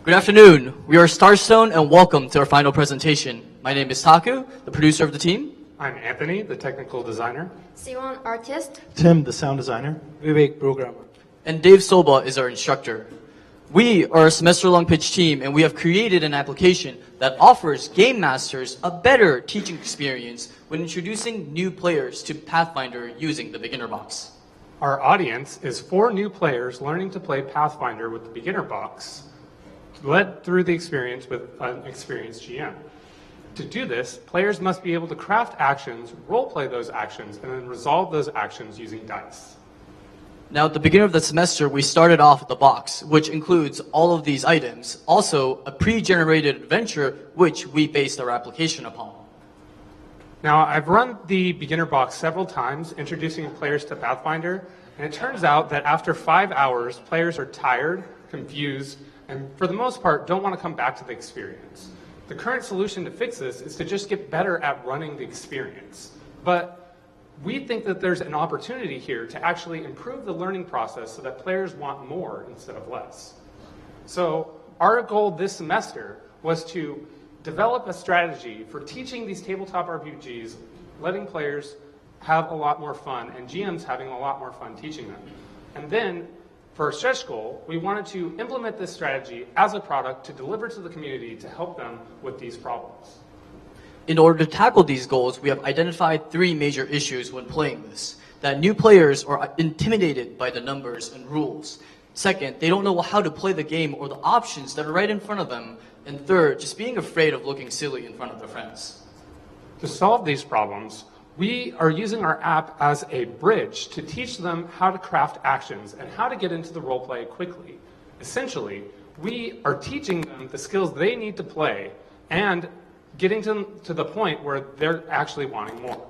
Good afternoon. We are Starstone and welcome to our final presentation. My name is Taku, the producer of the team. I'm Anthony, the technical designer. Siwon, artist. Tim, the sound designer. Vivek, programmer. And Dave Soba is our instructor. We are a semester-long pitch team and we have created an application that offers game masters a better teaching experience when introducing new players to Pathfinder using the beginner box. Our audience is 4 new players learning to play Pathfinder with the beginner box, led through the experience with an experienced GM. To do this, players must be able to craft actions, role-play those actions, and then resolve those actions using dice. Now, at the beginning of the semester, we started off with the box, which includes all of these items, also a pre-generated adventure, which we based our application upon. Now, I've run the beginner box several times, introducing players to Pathfinder, and it turns out that after 5 hours, players are tired, confused, and for the most part, don't want to come back to the experience. The current solution to fix this is to just get better at running the experience. But we think that there's an opportunity here to actually improve the learning process so that players want more instead of less. So our goal this semester was to develop a strategy for teaching these tabletop RPGs, letting players have a lot more fun, and GMs having a lot more fun teaching them. And then, for our stretch goal, we wanted to implement this strategy as a product to deliver to the community to help them with these problems. In order to tackle these goals, we have identified 3 major issues when playing this. That new players are intimidated by the numbers and rules. Second, they don't know how to play the game or the options that are right in front of them. And third, just being afraid of looking silly in front of their friends. To solve these problems, we are using our app as a bridge to teach them how to craft actions and how to get into the role play quickly. Essentially, we are teaching them the skills they need to play and getting them to the point where they're actually wanting more.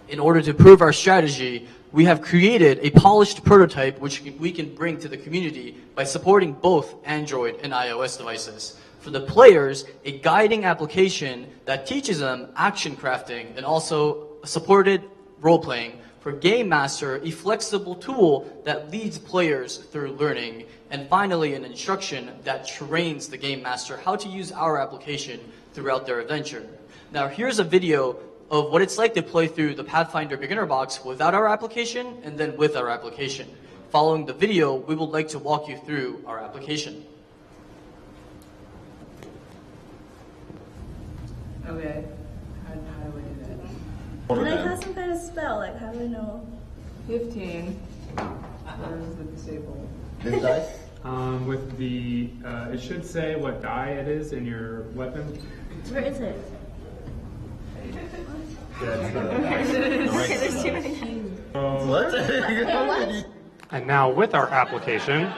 In order to prove our strategy, we have created a polished prototype which we can bring to the community by supporting both Android and iOS devices. For the players, a guiding application that teaches them action crafting and also supported role-playing. For Game Master, a flexible tool that leads players through learning. And finally, an instruction that trains the Game Master how to use our application throughout their adventure. Now, here's a video of what it's like to play through the Pathfinder beginner box without our application and then with our application. Following the video, we would like to walk you through our application. Okay, how do we do that? Can I have some kind of spell? Like, how do I know? 15. Where is the disabled? This dice? With the, it should say what die it is in your weapon. Where is it? There's too many. What? And now with our application,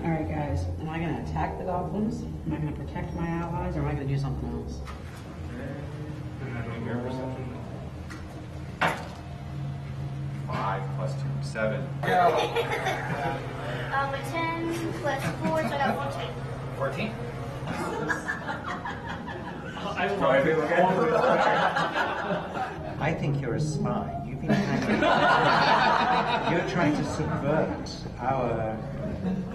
Alright guys, am I going to attack the goblins? Am I going to protect my allies? Or am I going to do something else? 5 plus 2, 7. 10 plus 4, so I got 14. 14? I think you're a spy. You've been hanging. You're trying to subvert our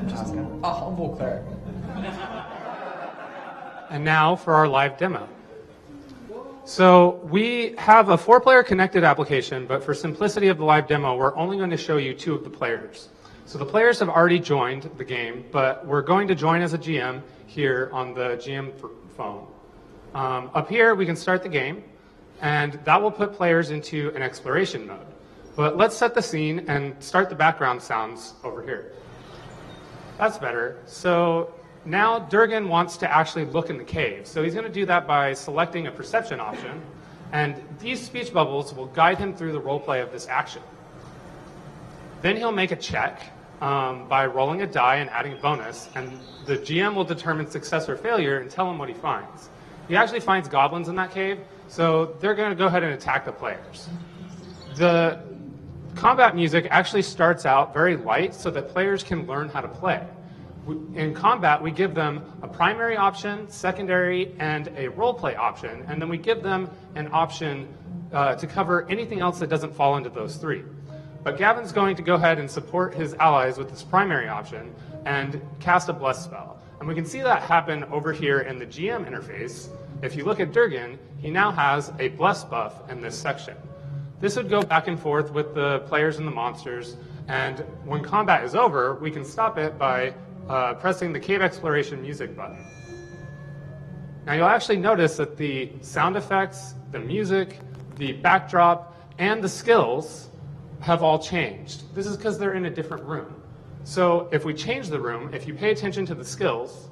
task. A humble cleric. and now for our live demo. So we have a 4-player connected application, but for simplicity of the live demo, we're only going to show you 2 of the players. So the players have already joined the game, but we're going to join as a GM here on the GM phone. Up here, we can start the game, and that will put players into an exploration mode. But let's set the scene and start the background sounds over here. That's better. So now Durgan wants to actually look in the cave. So he's going to do that by selecting a perception option, and these speech bubbles will guide him through the role play of this action. Then he'll make a check by rolling a die and adding a bonus, and the GM will determine success or failure and tell him what he finds. He actually finds goblins in that cave, so they're going to go ahead and attack the players. The combat music actually starts out very light so that players can learn how to play. In combat, we give them a primary option, secondary, and a role-play option, and then we give them an option to cover anything else that doesn't fall into those 3. But Gavin's going to go ahead and support his allies with this primary option and cast a Bless spell. And we can see that happen over here in the GM interface. If you look at Durgan, he now has a Bless buff in this section. This would go back and forth with the players and the monsters, and when combat is over, we can stop it by pressing the Cave Exploration music button. Now you'll actually notice that the sound effects, the music, the backdrop, and the skills have all changed. This is because they're in a different room. So if we change the room, if you pay attention to the skills,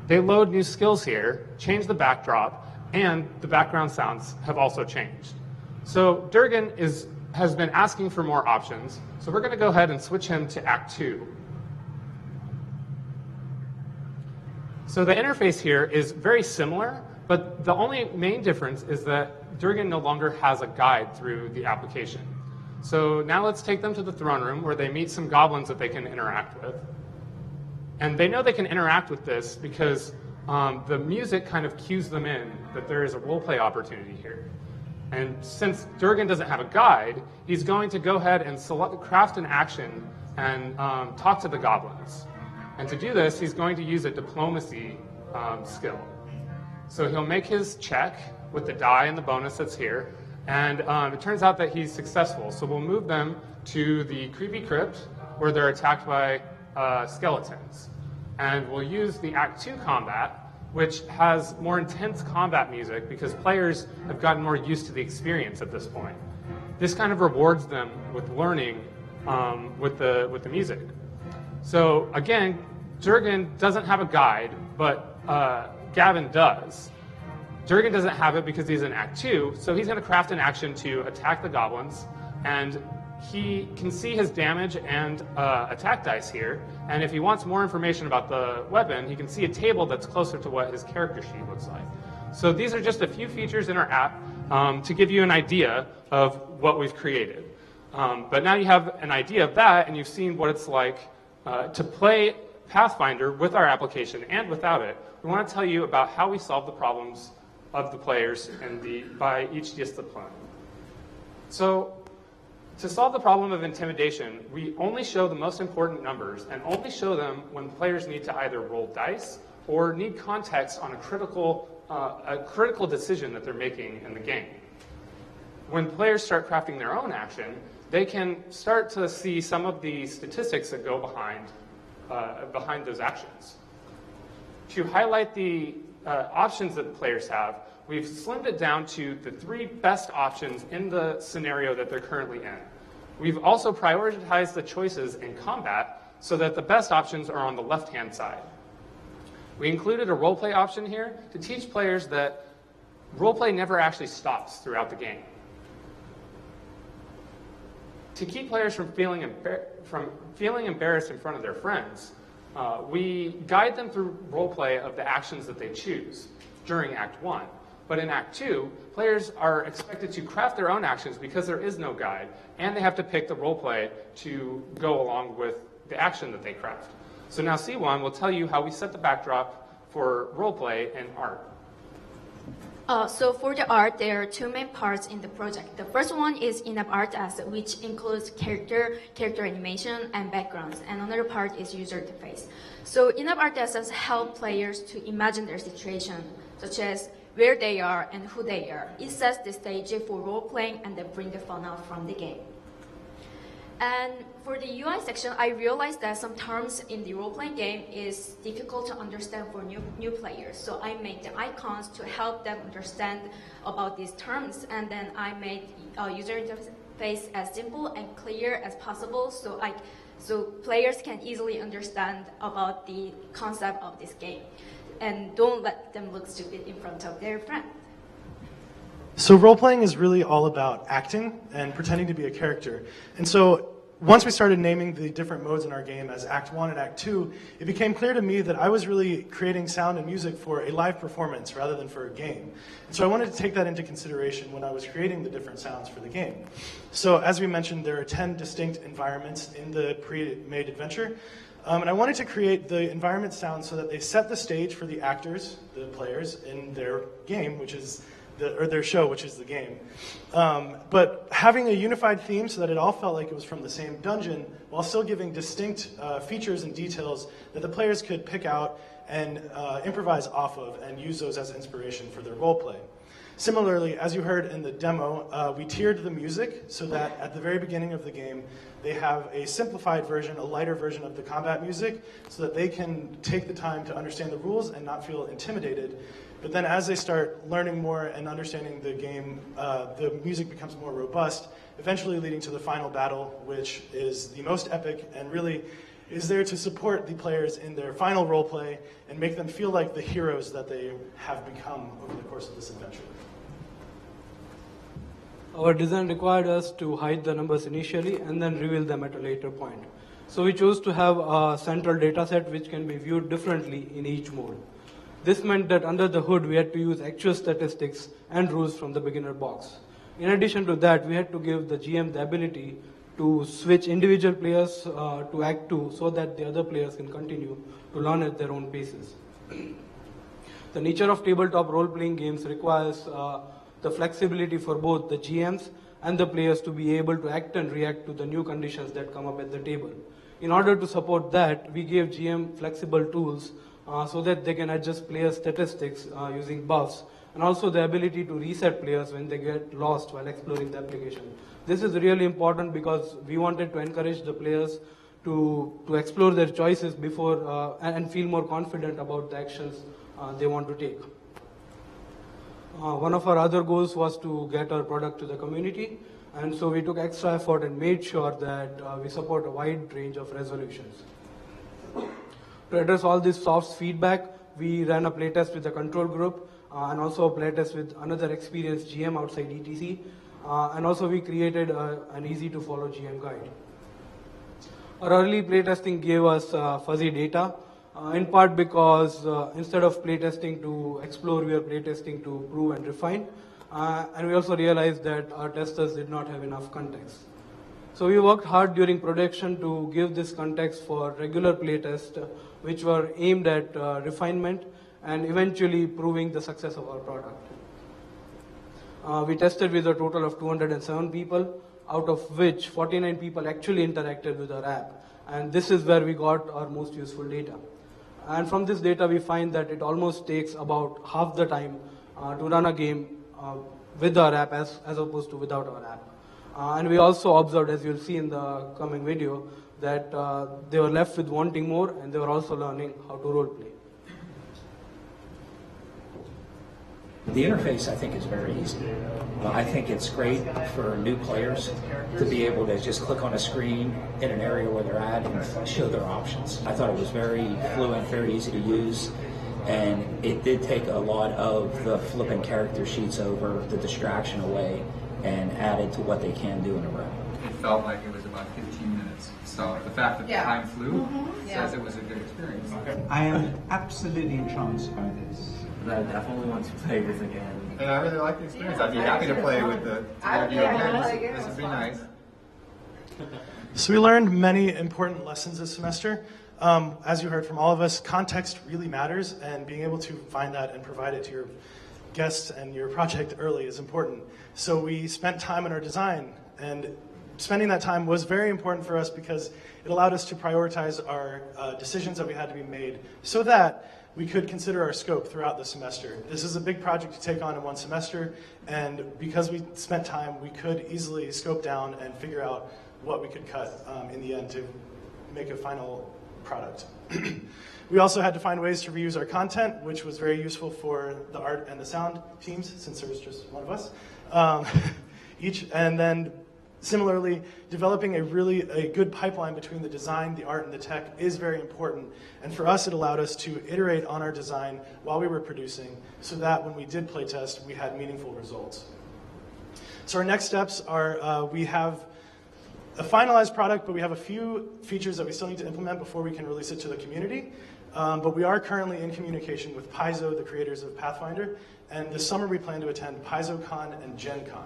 they load new skills here, change the backdrop, and the background sounds have also changed. So Durgan has been asking for more options, so we're going to go ahead and switch him to Act 2. So the interface here is very similar, but the only main difference is that Durgan no longer has a guide through the application. So now let's take them to the throne room where they meet some goblins that they can interact with. And they know they can interact with this because the music kind of cues them in that there is a roleplay opportunity here. And since Durgan doesn't have a guide, he's going to go ahead and craft an action and talk to the goblins. And to do this, he's going to use a diplomacy skill. So he'll make his check with the die and the bonus that's here, and it turns out that he's successful. So we'll move them to the Creepy Crypt, where they're attacked by skeletons. And we'll use the Act 2 combat, which has more intense combat music because players have gotten more used to the experience at this point. This kind of rewards them with learning with the music. So again, Durgan doesn't have a guide, but Gavin does. Durgan doesn't have it because he's in Act 2, so he's going to craft an action to attack the goblins, and he can see his damage and attack dice here, and if he wants more information about the weapon, he can see a table that's closer to what his character sheet looks like. So these are just a few features in our app to give you an idea of what we've created. But now you have an idea of that, and you've seen what it's like to play Pathfinder with our application and without it. We want to tell you about how we solve the problems of the players and by each discipline. So to solve the problem of intimidation, we only show the most important numbers and only show them when players need to either roll dice or need context on a critical decision that they're making in the game. When players start crafting their own action, they can start to see some of the statistics that go behind those actions. To highlight the options that the players have, we've slimmed it down to the 3 best options in the scenario that they're currently in. We've also prioritized the choices in combat so that the best options are on the left-hand side. We included a roleplay option here to teach players that roleplay never actually stops throughout the game. To keep players from feeling embarrassed in front of their friends, we guide them through roleplay of the actions that they choose during Act 1. But in Act 2, players are expected to craft their own actions because there is no guide, and they have to pick the roleplay to go along with the action that they craft. So now C1 will tell you how we set the backdrop for roleplay and art. So for the art, there are 2 main parts in the project. The first one is in-app art asset, which includes character animation, and backgrounds. And another part is user interface. So in-app art assets help players to imagine their situation, such as where they are and who they are. It sets the stage for role-playing and then bring the fun out from the game. And for the UI section, I realized that some terms in the role-playing game is difficult to understand for new players. So I made the icons to help them understand about these terms, and then I made user interface as simple and clear as possible so players can easily understand about the concept of this game. And don't let them look stupid in front of their friend. So role-playing is really all about acting and pretending to be a character. And so once we started naming the different modes in our game as Act 1 and Act 2, it became clear to me that I was really creating sound and music for a live performance rather than for a game. And so I wanted to take that into consideration when I was creating the different sounds for the game. So as we mentioned, there are 10 distinct environments in the pre-made adventure. And I wanted to create the environment sounds so that they set the stage for the actors, the players, in their game, which is their show, which is the game. But having a unified theme so that it all felt like it was from the same dungeon, while still giving distinct features and details that the players could pick out and improvise off of and use those as inspiration for their roleplay. Similarly, as you heard in the demo, we tiered the music so that at the very beginning of the game, they have a simplified version, a lighter version of the combat music, so that they can take the time to understand the rules and not feel intimidated. But then as they start learning more and understanding the game, the music becomes more robust, eventually leading to the final battle, which is the most epic and really is there to support the players in their final roleplay and make them feel like the heroes that they have become over the course of this adventure. Our design required us to hide the numbers initially and then reveal them at a later point. So we chose to have a central data set which can be viewed differently in each mode. This meant that under the hood we had to use actual statistics and rules from the beginner box. In addition to that, we had to give the GM the ability to switch individual players to Act 2 so that the other players can continue to learn at their own paces. The nature of tabletop role-playing games requires the flexibility for both the GMs and the players to be able to act and react to the new conditions that come up at the table. In order to support that, we gave GM flexible tools so that they can adjust player statistics using buffs, and also the ability to reset players when they get lost while exploring the application. This is really important because we wanted to encourage the players to explore their choices before and feel more confident about the actions they want to take. One of our other goals was to get our product to the community, and so we took extra effort and made sure that we support a wide range of resolutions. To address all this soft feedback, we ran a playtest with the control group and also a playtest with another experienced GM outside ETC, and also we created an easy to follow GM guide. Our early playtesting gave us fuzzy data, in part because instead of playtesting to explore, we were playtesting to prove and refine. And we also realized that our testers did not have enough context. So we worked hard during production to give this context for regular playtests, which were aimed at refinement and eventually proving the success of our product. We tested with a total of 207 people, out of which 49 people actually interacted with our app. And this is where we got our most useful data. And from this data, we find that it almost takes about half the time to run a game with our app as opposed to without our app. And we also observed, as you'll see in the coming video, that they were left with wanting more, and they were also learning how to role play. The interface, I think, is very easy. I think it's great for new players to be able to just click on a screen in an area where they're at and show their options. I thought it was very fluent, very easy to use, and it did take a lot of the flipping character sheets over, the distraction away, and added to what they can do in a round. It felt like it was about 15 minutes. So the fact that the time flew says it was a good experience. I am absolutely entranced by this. I definitely want to play this again. And I really like the experience. I'd be happy to play with the This would be nice. So we learned many important lessons this semester. As you heard from all of us, context really matters, and being able to find that and provide it to your guests and your project early is important. So we spent time on our design, and spending that time was very important for us because it allowed us to prioritize our decisions that we had to be made so that we could consider our scope throughout the semester. This is a big project to take on in one semester, and because we spent time, we could easily scope down and figure out what we could cut in the end to make a final product. We also had to find ways to reuse our content, which was very useful for the art and the sound teams, since there was just one of us each. And then similarly, developing a good pipeline between the design, the art, and the tech is very important. And for us, it allowed us to iterate on our design while we were producing so that when we did playtest, we had meaningful results. So our next steps are we have a finalized product, but we have a few features that we still need to implement before we can release it to the community. But we are currently in communication with Paizo, the creators of Pathfinder, and this summer we plan to attend PaizoCon and GenCon.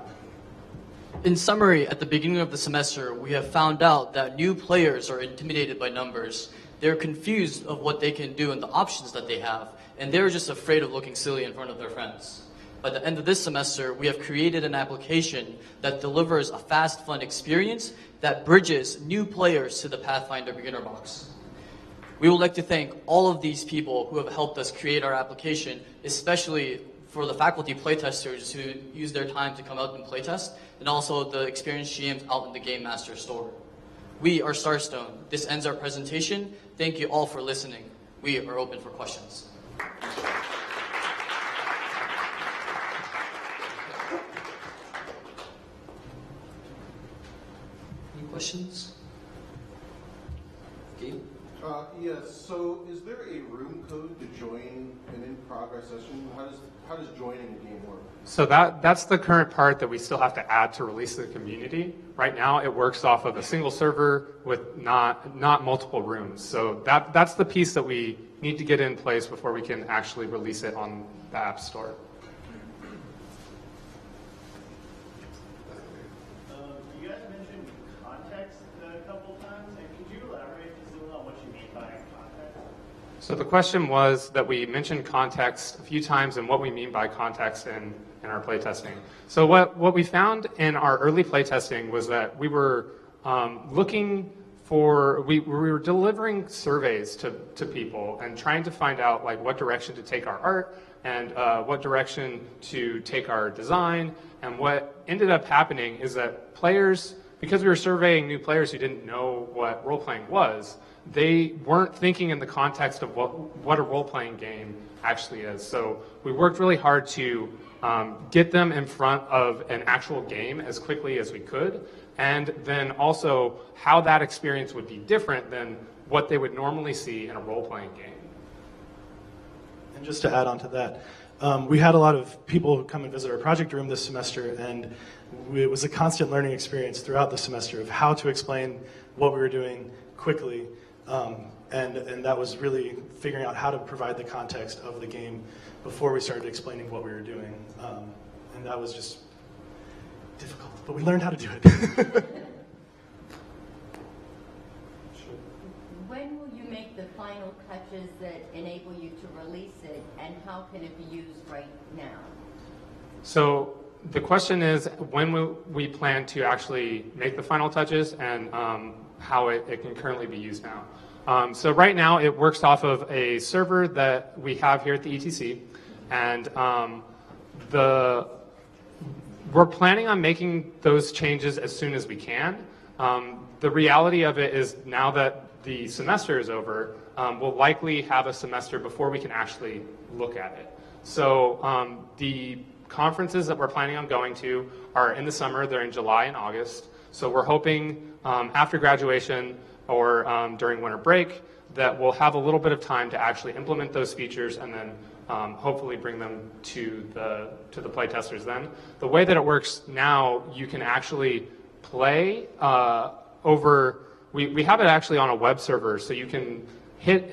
In summary, at the beginning of the semester, we have found out that new players are intimidated by numbers. They're confused of what they can do and the options that they have, and they're just afraid of looking silly in front of their friends. By the end of this semester, we have created an application that delivers a fast, fun experience that bridges new players to the Pathfinder beginner box. We would like to thank all of these people who have helped us create our application, especially for the faculty playtesters who use their time to come out and playtest, and also the experienced GMs out in the Game Master store. We are Starstone. This ends our presentation. Thank you all for listening. We are open for questions. Any questions? Gabe? Yes, so is there a room code to join an in-progress session? How does joining a game work? So that's the current part that we still have to add to release to the community. Right now it works off of a single server with not multiple rooms. So that's the piece that we need to get in place before we can actually release it on the App Store. You guys mentioned context a couple times, and could you elaborate just a little on what you mean by context? So the question was that we mentioned context a few times and what we mean by context in our playtesting. So what we found in our early playtesting was that we were we were delivering surveys to people and trying to find out like what direction to take our art and what direction to take our design. And what ended up happening is that players, because we were surveying new players who didn't know what role-playing was, they weren't thinking in the context of what a role-playing game actually is. So we worked really hard to get them in front of an actual game as quickly as we could, and then also how that experience would be different than what they would normally see in a role-playing game. And just to add on to that, we had a lot of people come and visit our project room this semester, and it was a constant learning experience throughout the semester of how to explain what we were doing quickly, and that was really figuring out how to provide the context of the game before we started explaining what we were doing, and that was just difficult, but we learned how to do it. When will you make the final touches that enable you to release it, and how can it be used right now? So the question is, when will we plan to actually make the final touches, and how it can currently be used now. So right now it works off of a server that we have here at the ETC, and we're planning on making those changes as soon as we can. The reality of it is now that the semester is over, we'll likely have a semester before we can actually look at it. So the conferences that we're planning on going to are in the summer. They're in July and August. So we're hoping after graduation or during winter break that we'll have a little bit of time to actually implement those features and then hopefully bring them to the playtesters then. The way that it works now, you can actually play over, we have it actually on a web server, so you can hit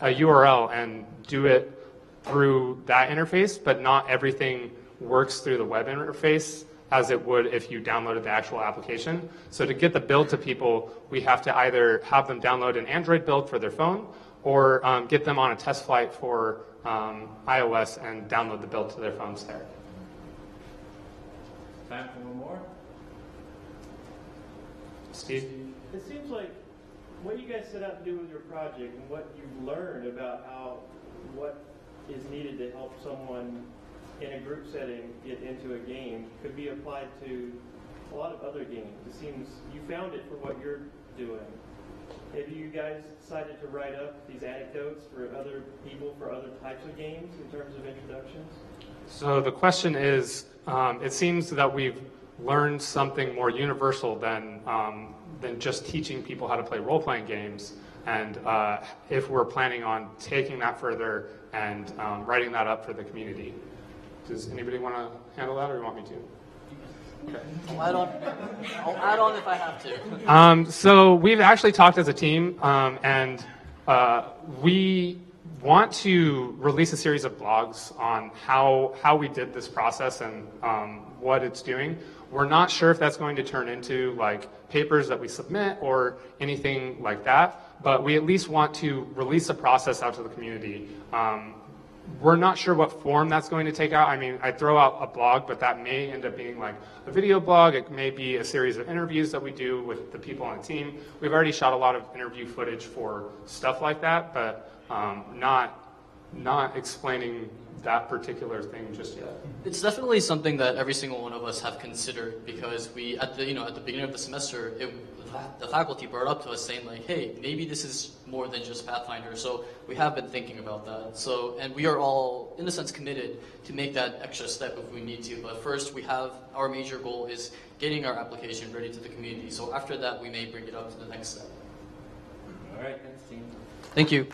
a URL and do it through that interface, but not everything works through the web interface as it would if you downloaded the actual application. So to get the build to people, we have to either have them download an Android build for their phone or get them on a test flight for iOS and download the build to their phones there. Time for one more. Steve? It seems like what you guys set out to do with your project and what you've learned about what is needed to help someone in a group setting get into a game could be applied to a lot of other games. It seems you found it for what you're doing. Have you guys decided to write up these anecdotes for other people, for other types of games in terms of introductions? So the question is, it seems that we've learned something more universal than just teaching people how to play role-playing games. And if we're planning on taking that further and writing that up for the community. Does anybody want to handle that, or you want me to? Okay. I'll add on if I have to. So we've actually talked as a team, and we want to release a series of blogs on how we did this process and what it's doing. We're not sure if that's going to turn into like papers that we submit or anything like that, but we at least want to release a process out to the community. we're not sure what form that's going to take out. I mean, I throw out a blog, but that may end up being like a video blog. It may be a series of interviews that we do with the people on the team. We've already shot a lot of interview footage for stuff like that, but not explaining that particular thing just yet. It's definitely something that every single one of us have considered, because we, at the beginning of the semester, the faculty brought up to us saying like, hey, maybe this is more than just Pathfinder. So we have been thinking about that. So, and we are all, in a sense, committed to make that extra step if we need to. But first, we have, our major goal is getting our application ready to the community. So after that, we may bring it up to the next step. All right, thanks, team. Thank you.